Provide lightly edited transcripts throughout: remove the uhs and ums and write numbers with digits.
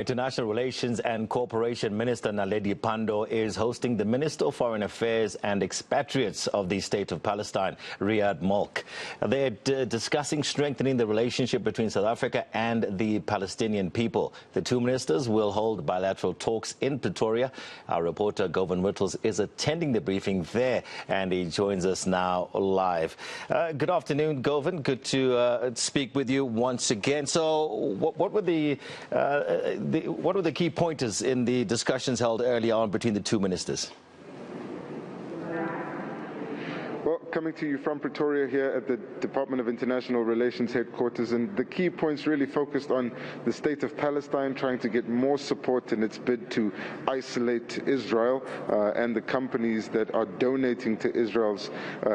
International Relations and Cooperation Minister Naledi Pandor is hosting the Minister of Foreign Affairs and Expatriates of the State of Palestine, Riad Malk. They're discussing strengthening the relationship between South Africa and the Palestinian people. The two ministers will hold bilateral talks in Pretoria. Our reporter Govan Whittles is attending the briefing there, and he joins us now live. Good afternoon, Govan. Good to speak with you once again. So, what were what were the key pointers in the discussions held earlier on between the two ministers? Well, coming to you from Pretoria here at the Department of International Relations headquarters, and the key points really focused on the State of Palestine trying to get more support in its bid to isolate Israel and the companies that are donating to Israel's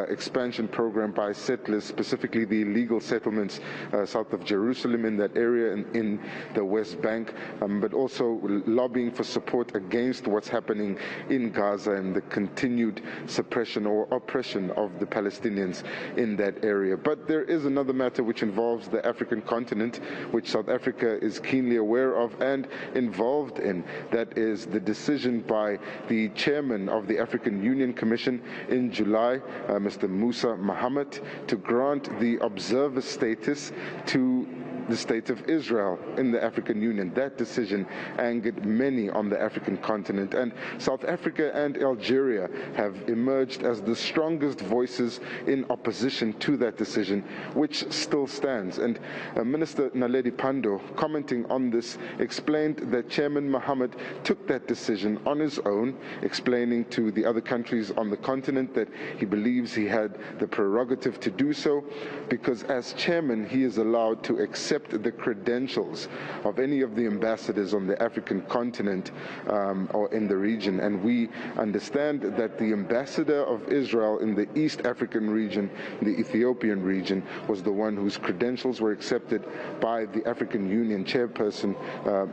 expansion program by settlers, specifically the illegal settlements south of Jerusalem in that area and in the West Bank, but also lobbying for support against what's happening in Gaza and the continued suppression or oppression of the Palestinians in that area. But there is another matter which involves the African continent, which South Africa is keenly aware of and involved in. That is the decision by the chairman of the African Union Commission in July, Mr. Musa Mohammed, to grant the observer status to the State of Israel in the African Union. That decision angered many on the African continent, and South Africa and Algeria have emerged as the strongest voices in opposition to that decision, which still stands. And Minister Naledi Pandor, commenting on this, explained that Chairman Mohammed took that decision on his own, explaining to the other countries on the continent that he believes he had the prerogative to do so, because as chairman he is allowed to accept the credentials of any of the ambassadors on the African continent or in the region. And we understand that the ambassador of Israel in the East African region, the Ethiopian region, was the one whose credentials were accepted by the African Union chairperson,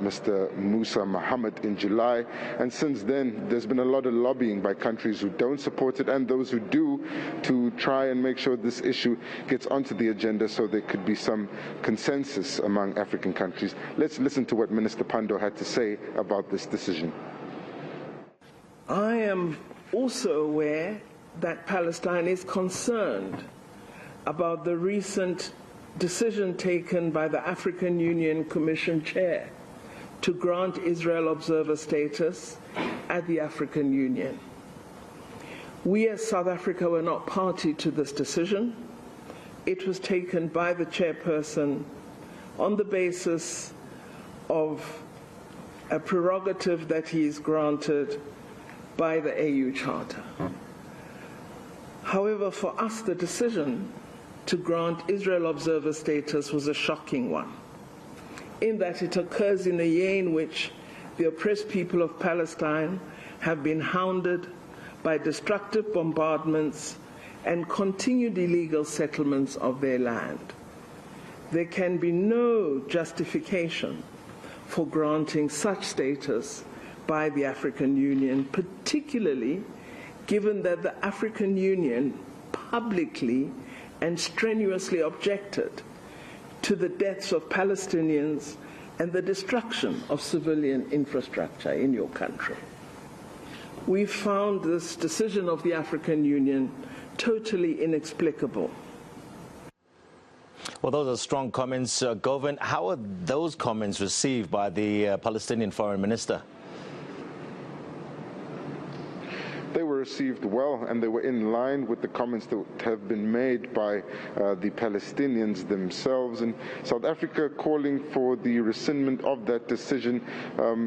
Mr. Musa Mohammed, in July. And since then, there's been a lot of lobbying by countries who don't support it and those who do to try and make sure this issue gets onto the agenda so there could be some consensus among African countries. Let's listen to what Minister Pandor had to say about this decision. I am also aware that Palestine is concerned about the recent decision taken by the African Union Commission Chair to grant Israel observer status at the African Union. We as South Africa were not party to this decision. It was taken by the chairperson on the basis of a prerogative that he is granted by the AU Charter. However, for us, the decision to grant Israel observer status was a shocking one, in that it occurs in a year in which the oppressed people of Palestine have been hounded by destructive bombardments and continued illegal settlements of their land. There can be no justification for granting such status by the African Union, particularly given that the African Union publicly and strenuously objected to the deaths of Palestinians and the destruction of civilian infrastructure in your country. We found this decision of the African Union totally inexplicable. Well, those are strong comments, Govan. How are those comments received by the Palestinian Foreign Minister? They were received well, and they were in line with the comments that have been made by the Palestinians themselves. And South Africa calling for the rescindment of that decision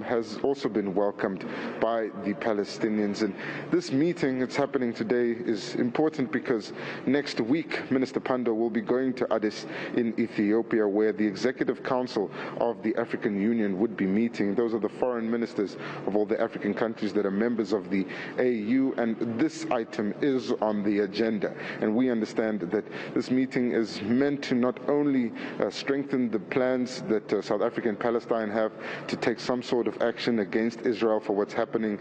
has also been welcomed by the Palestinians. And this meeting that's happening today is important because next week Minister Pandor will be going to Addis in Ethiopia, where the Executive Council of the African Union would be meeting. Those are the foreign ministers of all the African countries that are members of the AU and this item is on the agenda. And we understand that this meeting is meant to not only strengthen the plans that South Africa and Palestine have to take some sort of action against Israel for what's happening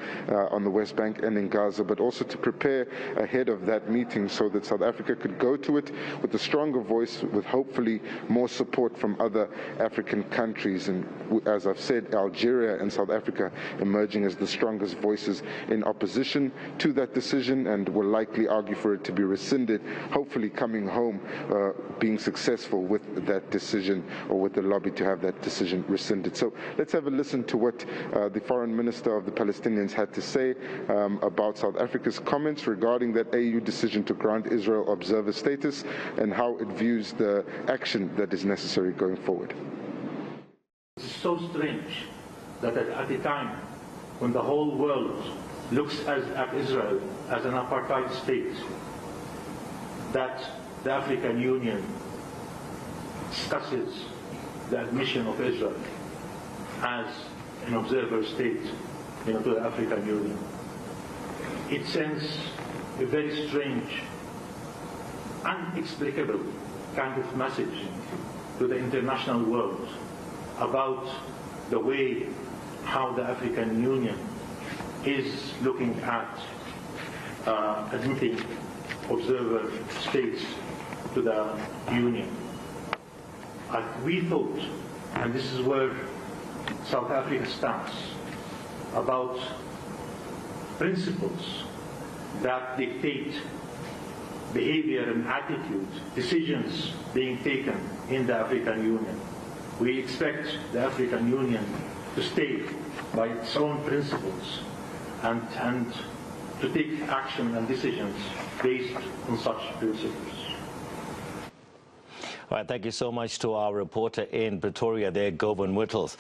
on the West Bank and in Gaza, but also to prepare ahead of that meeting so that South Africa could go to it with a stronger voice, with hopefully more support from other African countries. And as I've said, Algeria and South Africa emerging as the strongest voices in opposition to that decision, and will likely argue for it to be rescinded, hopefully coming home being successful with that decision, or with the lobby to have that decision rescinded. So let's have a listen to what the Foreign Minister of the Palestinians had to say about South Africa's comments regarding that AU decision to grant Israel observer status, and how it views the action that is necessary going forward. It's so strange that at a time when the whole world looks at Israel as an apartheid state, that the African Union discusses the admission of Israel as an observer state to the African Union. It sends a very strange, inexplicable kind of message to the international world about the way how the African Union is looking at admitting observer states to the Union. We thought, and this is where South Africa stands, about principles that dictate behavior and attitude, decisions being taken in the African Union. We expect the African Union to stay by its own principles and to take action and decisions based on such principles. All right, thank you so much to our reporter in Pretoria there, Govan Whittles.